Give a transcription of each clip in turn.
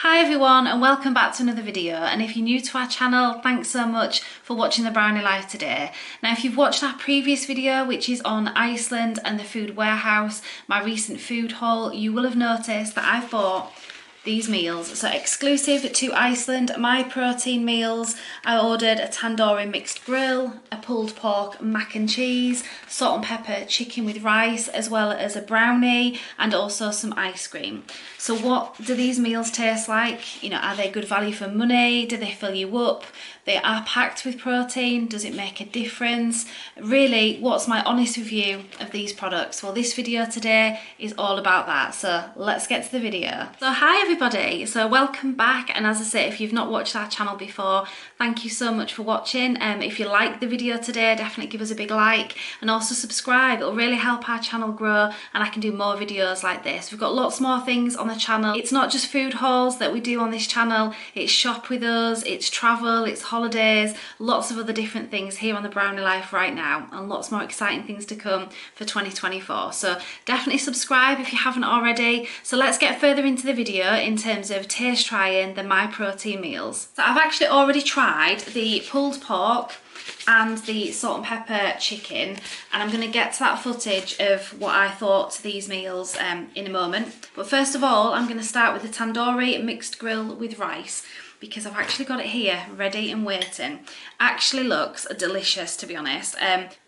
Hi everyone and welcome back to another video, and if you're new to our channel, thanks so much for watching the Brownie life today. Now if you've watched our previous video, which is on Iceland and the food warehouse, my recent food haul, you will have noticed that I've bought these meals. So exclusive to Iceland, my protein meals, I ordered a tandoori mixed grill, a pulled pork mac and cheese, salt and pepper chicken with rice, as well as a brownie and also some ice cream. So what do these meals taste like? You know, are they good value for money? Do they fill you up? They are packed with protein. Does it make a difference? Really, what's my honest review of these products? Well, this video today is all about that. So let's get to the video. So hi everybody. So welcome back. And as I say, if you've not watched our channel before, thank you so much for watching. If you like the video today, definitely give us a big like and also subscribe. It'll really help our channel grow and I can do more videos like this. We've got lots more things on the channel. It's not just food hauls that we do on this channel. It's shop with us, it's travel, it's holidays, lots of other different things here on the Brownie life right now, and lots more exciting things to come for 2024. So definitely subscribe if you haven't already. So let's get further into the video in terms of taste trying the My Protein meals. So I've actually already tried the pulled pork and the salt and pepper chicken, and I'm going to get to that footage of what I thought to these meals in a moment. But first of all, I'm going to start with the tandoori mixed grill with rice, because I've actually got it here ready and waiting. Actually looks delicious, to be honest.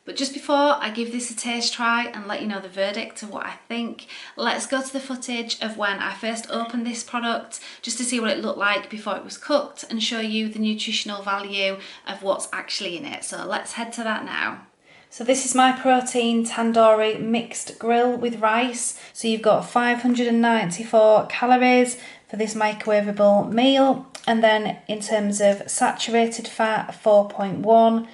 But just before I give this a taste try and let you know the verdict of what I think, let's go to the footage of when I first opened this product, just to see what it looked like before it was cooked and show you the nutritional value of what's actually in it. So let's head to that now. So this is My Protein tandoori mixed grill with rice. So you've got 594 calories for this microwavable meal. And then in terms of saturated fat, 4.1.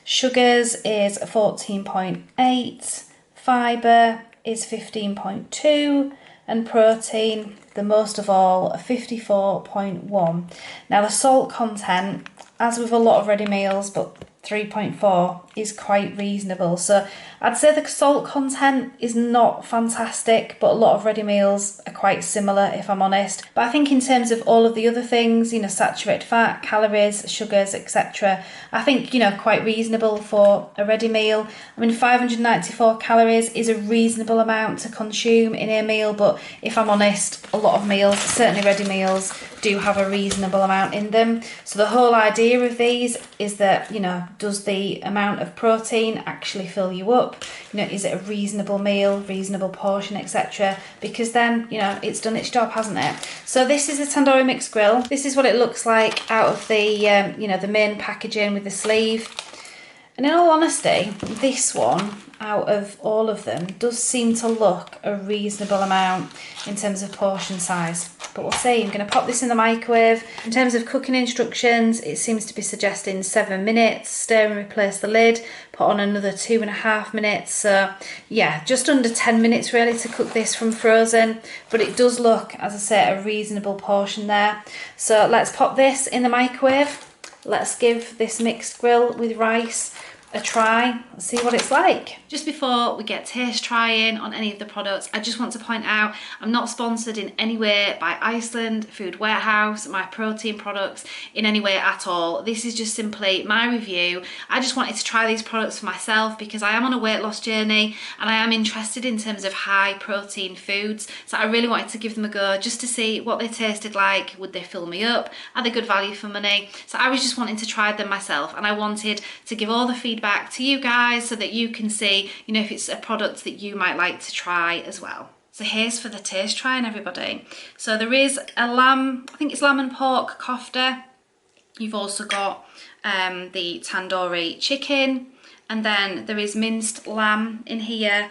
Sugars is 14.8. Fibre is 15.2. And protein, the most of all, 54.1. Now the salt content, as with a lot of ready meals, but 3.4 is quite reasonable. So I'd say the salt content is not fantastic, but a lot of ready meals are quite similar, if I'm honest. But I think in terms of all of the other things, you know, saturated fat, calories, sugars, etc., I think, you know, quite reasonable for a ready meal. I mean, 594 calories is a reasonable amount to consume in a meal, but if I'm honest, a lot of meals, certainly ready meals, do have a reasonable amount in them. So the whole idea of these is that, you know, does the amount of protein actually fill you up? You know, is it a reasonable meal, reasonable portion, etc.? Because then, you know, it's done its job, hasn't it? So this is a tandoori mixed grill. This is what it looks like out of the, you know, the main packaging with the sleeve. And in all honesty, this one, out of all of them, does seem to look a reasonable amount in terms of portion size. But we'll see. I'm going to pop this in the microwave. In terms of cooking instructions, it seems to be suggesting 7 minutes. Stir and replace the lid. Put on another 2.5 minutes. So yeah, just under 10 minutes really to cook this from frozen. But it does look, as I say, a reasonable portion there. So let's pop this in the microwave. Let's give this mixed grill with rice a try, see what it's like. Just before we get taste trying on any of the products, I just want to point out I'm not sponsored in any way by Iceland, Food Warehouse, My Protein products in any way at all. This is just simply my review. I just wanted to try these products for myself because I am on a weight loss journey and I am interested in terms of high protein foods. So I really wanted to give them a go just to see what they tasted like. Would they fill me up? Are they good value for money? So I was just wanting to try them myself, and I wanted to give all the feedback to you guys so that you can see, you know, if it's a product that you might like to try as well. So here's for the taste trying, everybody. So there is a lamb, I think it's lamb and pork kofta. You've also got the tandoori chicken, and then there is minced lamb in here,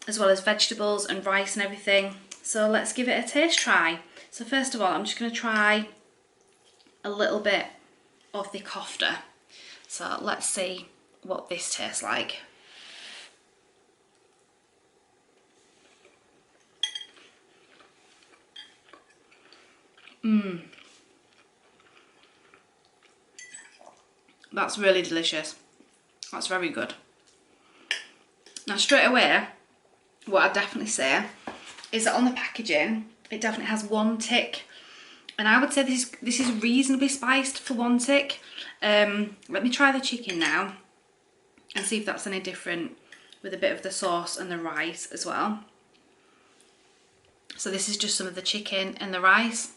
as well as vegetables and rice and everything. So let's give it a taste try. So first of all, I'm just going to try a little bit of the kofta. So let's see what this tastes like. That's really delicious. That's very good. Now straight away, what I'd definitely say is that on the packaging, it definitely has one tick And I would say this is reasonably spiced for one tick. Let me try the chicken now and see if that's any different with a bit of the sauce and the rice as well. So this is just some of the chicken and the rice.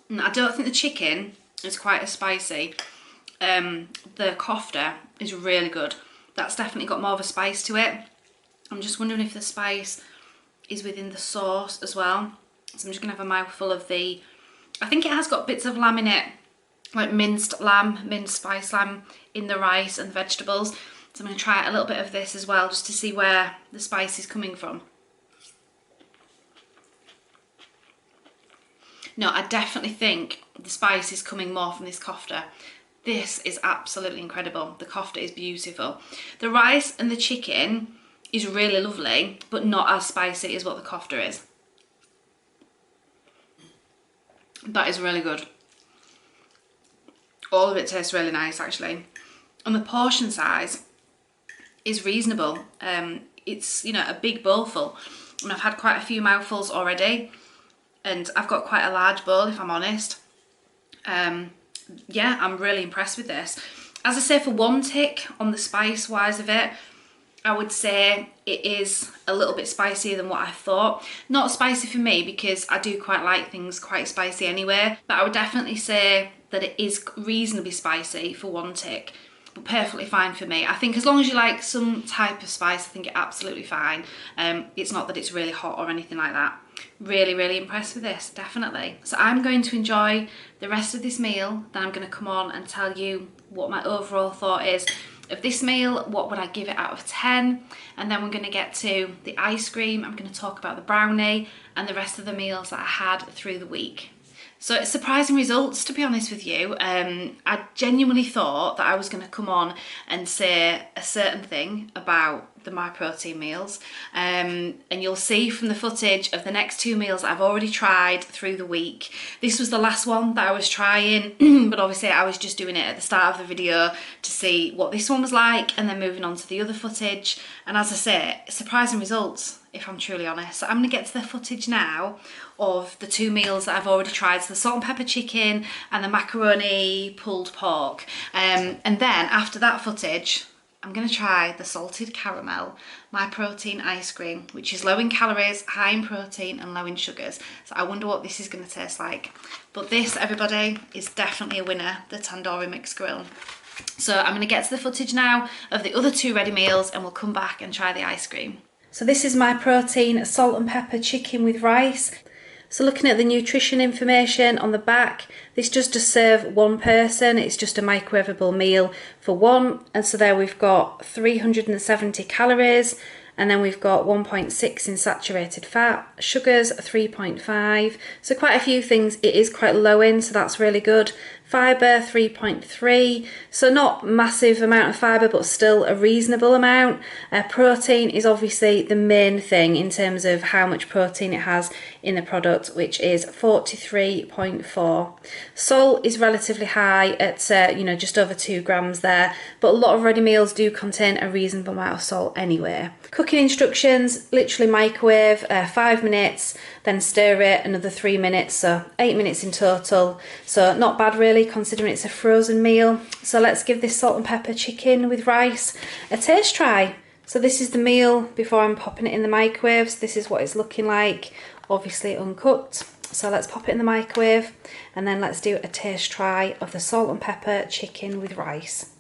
And I don't think the chicken is quite as spicy. The kofta is really good. That's definitely got more of a spice to it. I'm just wondering if the spice is within the sauce as well. So I'm just gonna have a mouthful of I think it has got bits of lamb in it, like minced spice lamb in the rice and the vegetables. So I'm gonna try a little bit of this as well, just to see where the spice is coming from. No, I definitely think the spice is coming more from this kofta. This is absolutely incredible. The kofta is beautiful. The rice and the chicken is really lovely, but not as spicy as what the kofta is. That is really good. All of it tastes really nice, actually. And the portion size is reasonable. It's, you know, a big bowlful. And I've had quite a few mouthfuls already. And I've got quite a large bowl, if I'm honest. Yeah, I'm really impressed with this. As I say, for one tick on the spice wise of it, I would say it is a little bit spicier than what I thought. Not spicy for me because I do quite like things quite spicy anyway, but I would definitely say that it is reasonably spicy for one tick, but perfectly fine for me. I think as long as you like some type of spice, I think it's absolutely fine. It's not that it's really hot or anything like that. Really, really impressed with this, definitely. So I'm going to enjoy the rest of this meal, then I'm going to come on and tell you what my overall thought is of this meal, what would I give it out of 10, and then we're going to get to the ice cream, I'm going to talk about the brownie and the rest of the meals that I had through the week. So it's surprising results, to be honest with you. I genuinely thought that I was going to come on and say a certain thing about the My Protein meals, and you'll see from the footage of the next two meals that I've already tried through the week. This was the last one that I was trying, but obviously I was just doing it at the start of the video to see what this one was like and then moving on to the other footage. And as I say, surprising results, if I'm truly honest. So I'm going to get to the footage now of the two meals that I've already tried, so the salt and pepper chicken and the macaroni pulled pork. And then after that footage, I'm going to try the salted caramel My Protein ice cream, which is low in calories, high in protein and low in sugars. So I wonder what this is going to taste like. But this, everybody, is definitely a winner, the tandoori mixed grill. So I'm going to get to the footage now of the other two ready meals and we'll come back and try the ice cream. So this is My Protein salt and pepper chicken with rice. So looking at the nutrition information on the back, this does just serve one person. It's just a microwavable meal for one. And so there we've got 370 calories, and then we've got 1.6 in saturated fat, sugars 3.5. So quite a few things it is quite low in, so that's really good. Fibre 3.3, so not massive amount of fibre, but still a reasonable amount. Protein is obviously the main thing in terms of how much protein it has in the product, which is 43.4. Salt is relatively high at just over 2 grams there, but a lot of ready meals do contain a reasonable amount of salt anyway. Cooking instructions: literally microwave 5 minutes, then stir it another 3 minutes, so 8 minutes in total. So not bad really, considering it's a frozen meal. So let's give this salt and pepper chicken with rice a taste try. So this is the meal before I'm popping it in the microwave. So this is what it's looking like, obviously uncooked. So let's pop it in the microwave and then let's do a taste try of the salt and pepper chicken with rice.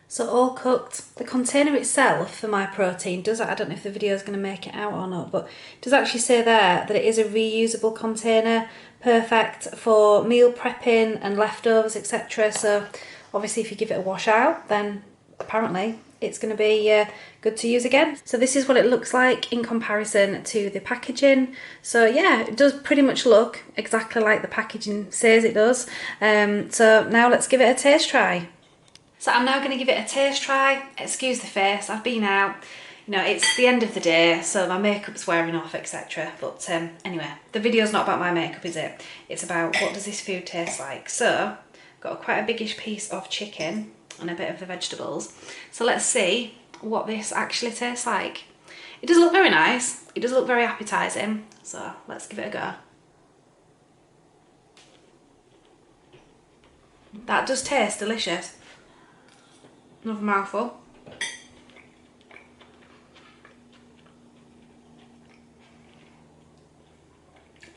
So all cooked. The container itself for My Protein does, I don't know if the video is going to make it out or not, but it does actually say there that it is a reusable container, perfect for meal prepping and leftovers, etc. So obviously if you give it a wash out, then apparently it's going to be good to use again. So this is what it looks like in comparison to the packaging. So yeah, it does pretty much look exactly like the packaging says it does. So now let's give it a taste try. So I'm now going to give it a taste try. Excuse the face, I've been out. You know, it's the end of the day, so my makeup's wearing off, etc. But anyway, the video's not about my makeup, is it? It's about what does this food taste like. So, got quite a biggish piece of chicken and a bit of the vegetables. So let's see what this actually tastes like. It does look very nice. It does look very appetising. So let's give it a go. That does taste delicious. Another mouthful.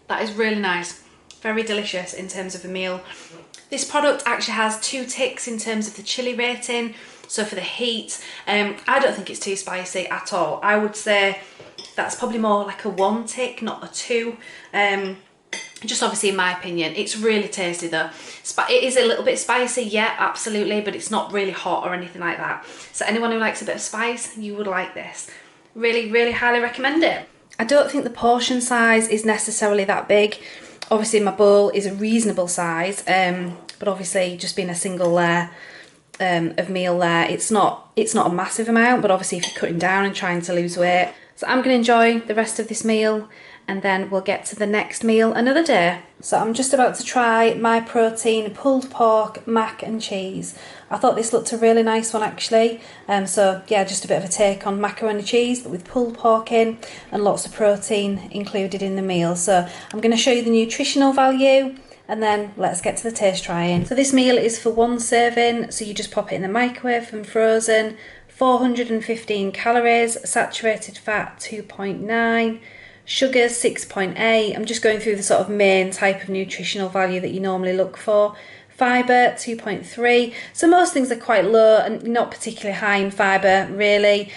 That is really nice. Very delicious in terms of a meal. This product actually has 2 ticks in terms of the chili rating. So for the heat, I don't think it's too spicy at all. I would say that's probably more like a 1 tick, not a 2. Just obviously in my opinion. It's really tasty though. It is a little bit spicy, yeah, absolutely, but it's not really hot or anything like that. So anyone who likes a bit of spice, you would like this. Really, really highly recommend it. I don't think the portion size is necessarily that big. Obviously my bowl is a reasonable size, but obviously just being a single layer of meal there, it's not a massive amount, but obviously if you're cutting down and trying to lose weight. So I'm going to enjoy the rest of this meal and then we'll get to the next meal another day. So I'm just about to try my protein pulled pork mac and cheese. I thought this looked a really nice one actually. So yeah, just a bit of a take on macaroni cheese but with pulled pork in and lots of protein included in the meal. So I'm going to show you the nutritional value and then let's get to the taste trying. So this meal is for 1 serving, so you just pop it in the microwave and frozen. 415 calories, saturated fat 2.9, sugars 6.8. I'm just going through the sort of main type of nutritional value that you normally look for. Fibre 2.3, so most things are quite low and not particularly high in fibre really.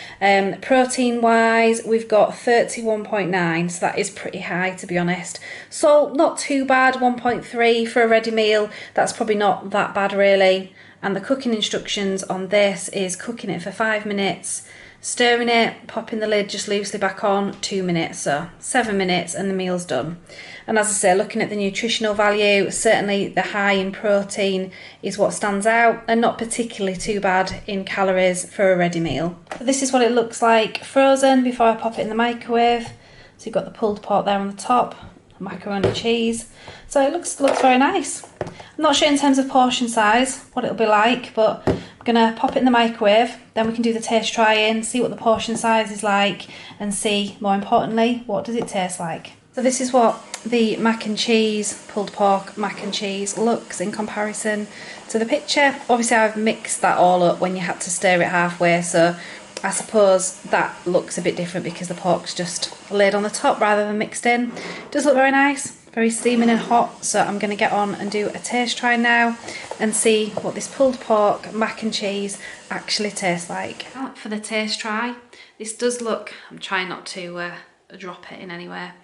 Protein wise we've got 31.9, so that is pretty high to be honest. Salt not too bad, 1.3 for a ready meal, that's probably not that bad really. And the cooking instructions on this is cooking it for 5 minutes, stirring it, popping the lid just loosely back on, 2 minutes, so 7 minutes and the meal's done. And as I say, looking at the nutritional value, certainly the high in protein is what stands out and not particularly too bad in calories for a ready meal. So this is what it looks like frozen before I pop it in the microwave. So you've got the pulled pork there on the top, macaroni cheese. So it looks very nice. I'm not sure in terms of portion size what it'll be like, but I'm gonna pop it in the microwave, then we can do the taste try-in, see what the portion size is like and see, more importantly, what does it taste like. So this is what the mac and cheese, pulled pork mac and cheese looks in comparison to the picture. Obviously I've mixed that all up when you had to stir it halfway, so I suppose that looks a bit different because the pork's just laid on the top rather than mixed in. It does look very nice, very steaming and hot, so I'm going to get on and do a taste try now and see what this pulled pork mac and cheese actually tastes like. For the taste try, this does look, I'm trying not to drop it in anywhere.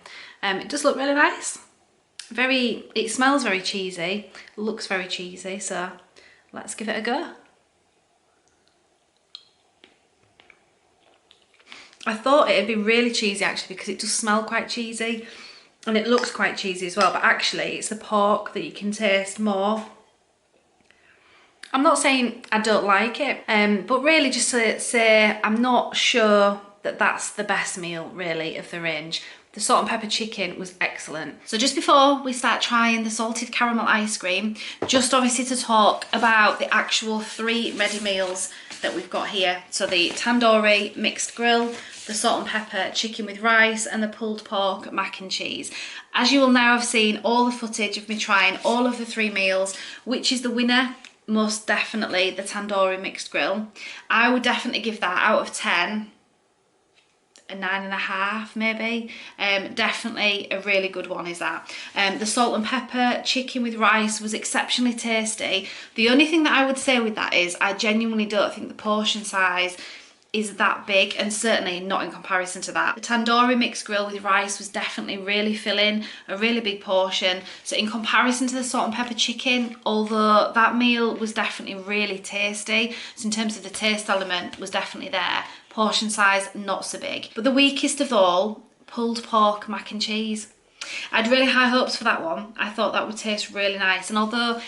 It does look really nice. It smells very cheesy, looks very cheesy, so let's give it a go. I thought it'd be really cheesy actually because it does smell quite cheesy and it looks quite cheesy as well, but actually it's the pork that you can taste more. I'm not saying I don't like it, but really just to say I'm not sure that that's the best meal really of the range. The salt and pepper chicken was excellent. So just before we start trying the salted caramel ice cream, just obviously to talk about the actual 3 ready meals that we've got here. So the tandoori mixed grill, the salt and pepper chicken with rice and the pulled pork mac and cheese. As you will now have seen all the footage of me trying all of the 3 meals, which is the winner? Most definitely the tandoori mixed grill. I would definitely give that out of 10. A 9.5 maybe. Definitely a really good one is that. The salt and pepper chicken with rice was exceptionally tasty. The only thing that I would say with that is I genuinely don't think the portion size is that big, and certainly not in comparison to that. The tandoori mixed grill with rice was definitely really filling, a really big portion. So in comparison to the salt and pepper chicken, although that meal was definitely really tasty, so in terms of the taste element was definitely there, portion size not so big. But the weakest of all, pulled pork mac and cheese. I had really high hopes for that one. I thought that would taste really nice, and although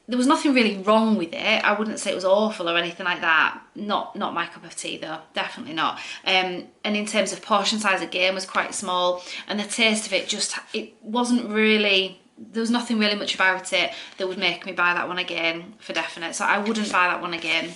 there was nothing really wrong with it, I wouldn't say it was awful or anything like that. Not my cup of tea though, definitely not. And in terms of portion size again was quite small, and the taste of it it wasn't really, there was nothing really much about it that would make me buy that one again for definite. So I wouldn't buy that one again.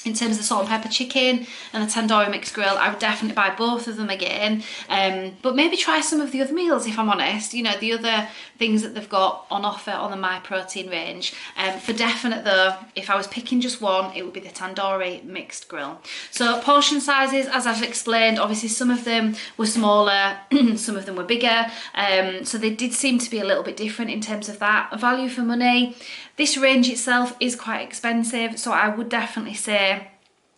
In terms of the salt and pepper chicken and the tandoori mixed grill, I would definitely buy both of them again. But maybe try some of the other meals if I'm honest. You know, the other things that they've got on offer on the My Protein range. For definite though, if I was picking just one, it would be the tandoori mixed grill. So portion sizes, as I've explained, obviously some of them were smaller, some of them were bigger. So they did seem to be a little bit different in terms of that. Value for money. This range itself is quite expensive, so I would definitely say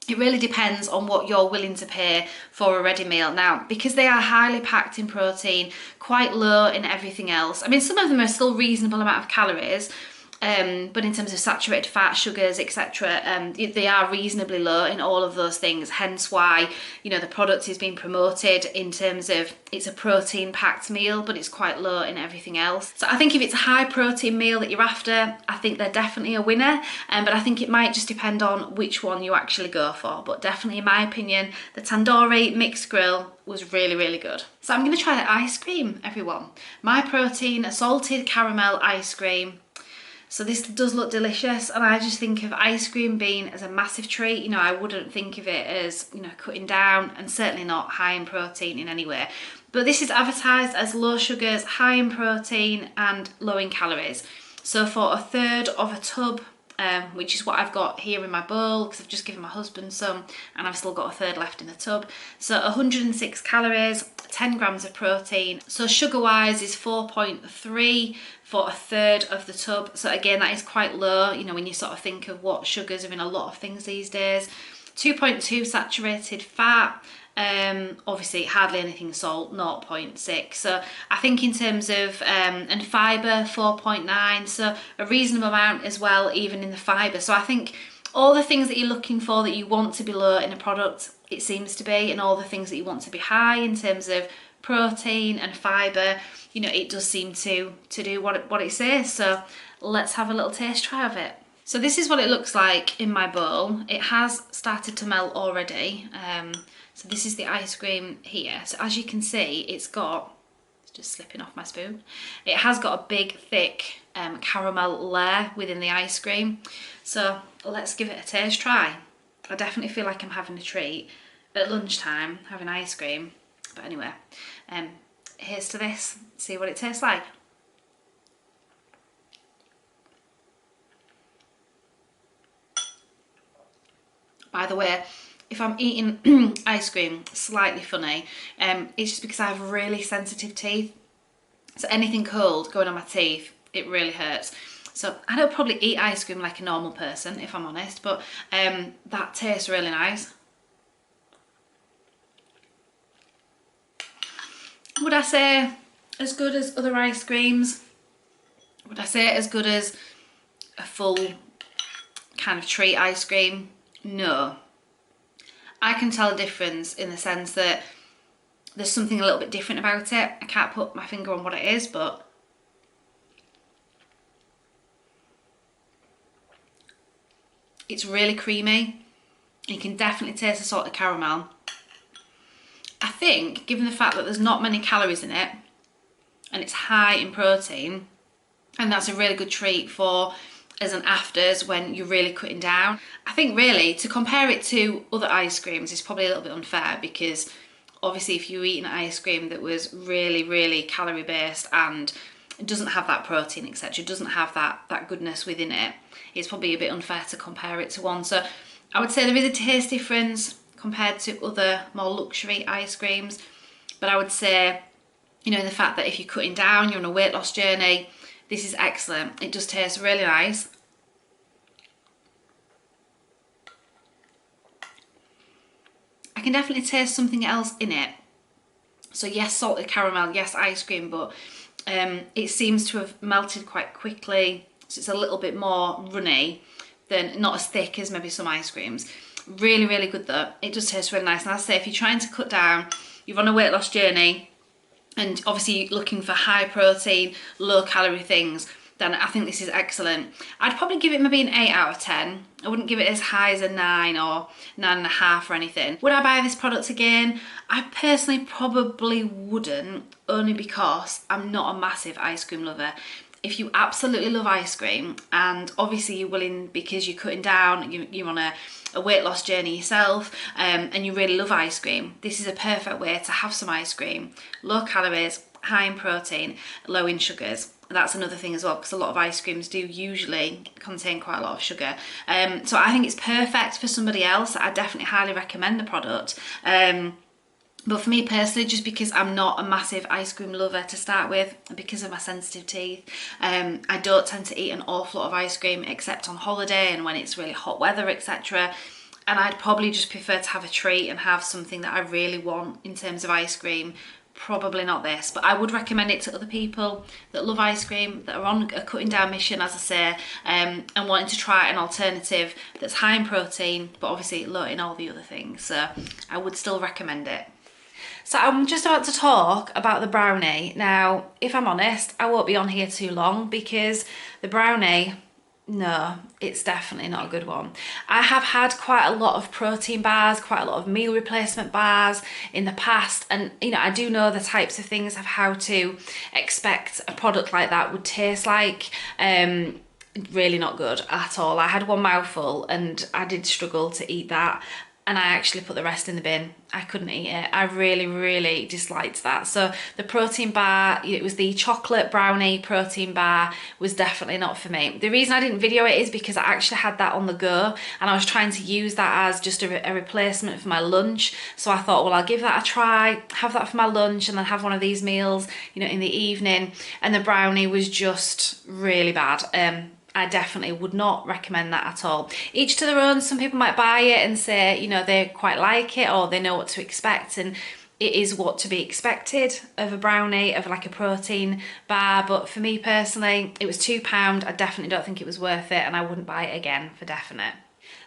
it really depends on what you're willing to pay for a ready meal. Now, because they are highly packed in protein, quite low in everything else. I mean, some of them are still reasonable amount of calories, but in terms of saturated fat, sugars, etc., they are reasonably low in all of those things. Hence why, you know, the product is being promoted in terms of it's a protein packed meal, but it's quite low in everything else. So I think if it's a high protein meal that you're after, I think they're definitely a winner. But I think it might just depend on which one you actually go for. But definitely, in my opinion, the tandoori mixed grill was really, really good. So I'm going to try the ice cream, everyone. My Protein salted caramel ice cream. So this does look delicious, and I just think of ice cream being as a massive treat. You know, I wouldn't think of it as, you know, cutting down, and certainly not high in protein in any way. But this is advertised as low sugars, high in protein and low in calories. So for a third of a tub, which is what I've got here in my bowl, because I've just given my husband some and I've still got a third left in the tub. So 106 calories, 10 grams of protein. So sugar wise is 4.3 for a third of the tub. So again, that is quite low, you know, when you sort of think of what sugars are in a lot of things these days. 2.2 saturated fat. Obviously hardly anything salt, 0.6. So I think in terms of and fibre, 4.9, so a reasonable amount as well, even in the fibre. So I think all the things that you're looking for that you want to be low in a product, it seems to be, and all the things that you want to be high in terms of protein and fibre, you know, it does seem to do what it says. So let's have a little taste try of it. So this is what it looks like in my bowl. It has started to melt already. So this is the ice cream here. So as you can see, it's just slipping off my spoon. It has got a big, thick caramel layer within the ice cream. So let's give it a taste try. I definitely feel like I'm having a treat at lunchtime, having ice cream. But anyway, here's to this. See what it tastes like. By the way, if I'm eating ice cream slightly funny, it's just because I have really sensitive teeth. So anything cold going on my teeth, it really hurts. So I don't probably eat ice cream like a normal person, if I'm honest, but that tastes really nice. Would I say as good as other ice creams? Would I say as good as a full kind of treat ice cream? No. I can tell a difference in the sense that there's something a little bit different about it. I can't put my finger on what it is, but it's really creamy. You can definitely taste the salted caramel. I think, given the fact that there's not many calories in it, and it's high in protein, and that's a really good treat for as an afters when you're really cutting down. I think really to compare it to other ice creams is probably a little bit unfair, because obviously if you're eating ice cream that was really, really calorie based and it doesn't have that protein, etc., doesn't have that goodness within it, it's probably a bit unfair to compare it to one. So I would say there is a taste difference compared to other more luxury ice creams, but I would say, you know, the fact that if you're cutting down, you're on a weight loss journey, this is excellent. It just tastes really nice. I can definitely taste something else in it. So yes, salted caramel, yes, ice cream, but it seems to have melted quite quickly. So it's a little bit more runny, than not as thick as maybe some ice creams. Really, really good though. It does taste really nice. And I say, if you're trying to cut down, you're on a weight loss journey, and obviously looking for high protein, low calorie things, then I think this is excellent. I'd probably give it maybe an 8 out of 10. I wouldn't give it as high as a 9 or 9.5 or anything. Would I buy this product again? I personally probably wouldn't, only because I'm not a massive ice cream lover. if you absolutely love ice cream and obviously you're willing, because you're cutting down, you're on a weight loss journey yourself, and you really love ice cream, this is a perfect way to have some ice cream. Low calories, high in protein, low in sugars. That's another thing as well, because a lot of ice creams do usually contain quite a lot of sugar. So I think it's perfect for somebody else. I definitely highly recommend the product. But for me personally, just because I'm not a massive ice cream lover to start with, because of my sensitive teeth, I don't tend to eat an awful lot of ice cream except on holiday and when it's really hot weather, etc. And I'd probably just prefer to have a treat and have something that I really want in terms of ice cream. Probably not this, but I would recommend it to other people that love ice cream, that are on a cutting down mission, as I say, and wanting to try an alternative that's high in protein, but obviously low in all the other things. So I would still recommend it. So I'm just about to talk about the Brownie. Now, if I'm honest, I won't be on here too long because the Brownie, no, it's definitely not a good one. I have had quite a lot of protein bars, quite a lot of meal replacement bars in the past, and you know, I do know the types of things of how to expect a product like that would taste like. Really not good at all. I had one mouthful and I did struggle to eat that, and I actually put the rest in the bin. I couldn't eat it. I really disliked that. So the protein bar, it was the chocolate brownie protein bar, was definitely not for me. The reason I didn't video it is because I actually had that on the go and I was trying to use that as just a replacement for my lunch. So I thought, well, I'll give that a try, have that for my lunch and then have one of these meals, you know, in the evening. And the brownie was just really bad. I definitely would not recommend that at all. Each to their own. Some people might buy it and say, you know, they quite like it or they know what to expect, and it is what to be expected of a brownie, of like a protein bar. But for me personally, it was £2. I definitely don't think it was worth it and I wouldn't buy it again for definite.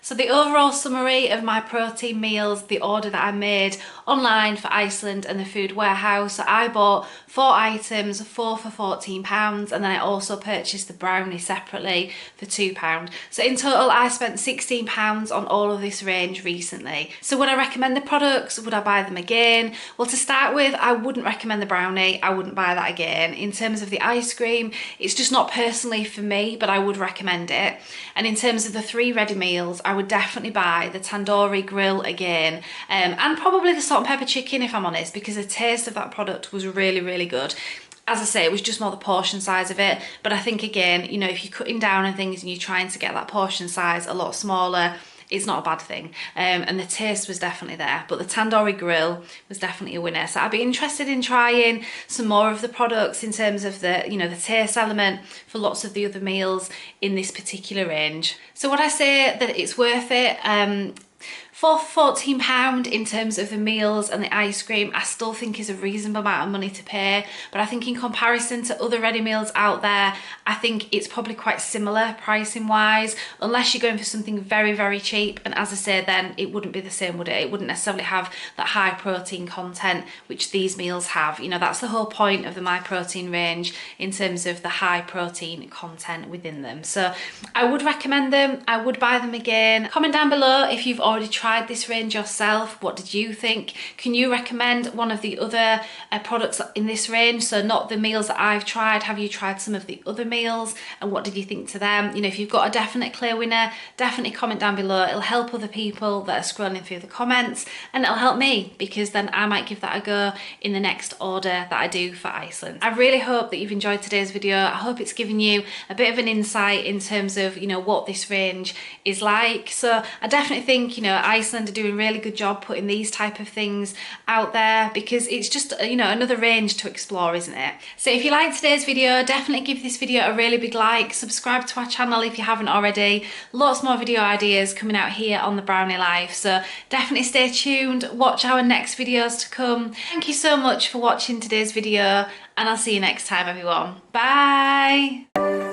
So the overall summary of my protein meals, the order that I made online for Iceland and the food warehouse, so I bought 4 items, 4 for £14, and then I also purchased the brownie separately for £2. So in total, I spent £16 on all of this range recently. So would I recommend the products? Would I buy them again? Well, to start with, I wouldn't recommend the brownie. I wouldn't buy that again. In terms of the ice cream, it's just not personally for me, but I would recommend it. And in terms of the 3 ready meals, I would definitely buy the tandoori grill again, and probably the salt and pepper chicken, if I'm honest, because the taste of that product was really good. As I say, it was just more the portion size of it, but I think again, you know, if you're cutting down on things and you're trying to get that portion size a lot smaller, it's not a bad thing. And the taste was definitely there, but the tandoori grill was definitely a winner. So I'd be interested in trying some more of the products in terms of the, you know, the taste element for lots of the other meals in this particular range. So would I say that it's worth it? For £14 in terms of the meals and the ice cream, I still think is a reasonable amount of money to pay. But I think in comparison to other ready meals out there, I think it's probably quite similar pricing wise, unless you're going for something very cheap. And as I say, then it wouldn't be the same, would it? It wouldn't necessarily have that high protein content, which these meals have. You know, that's the whole point of the My Protein range in terms of the high protein content within them. So I would recommend them. I would buy them again. Comment down below if you've already tried this range yourself. What did you think? Can you recommend one of the other products in this range? So not the meals that I've tried. Have you tried some of the other meals and what did you think to them? You know, if you've got a definite clear winner, definitely comment down below. It'll help other people that are scrolling through the comments, and it'll help me because then I might give that a go in the next order that I do for Iceland. I really hope that you've enjoyed today's video. I hope it's given you a bit of an insight in terms of, you know, what this range is like. So I definitely think, you know, Iceland are doing a really good job putting these type of things out there because it's just, you know, another range to explore, isn't it? So if you liked today's video, definitely give this video a really big like, subscribe to our channel if you haven't already. Lots more video ideas coming out here on the Brownie Life, so definitely stay tuned, watch our next videos to come. Thank you so much for watching today's video and I'll see you next time, everyone. Bye!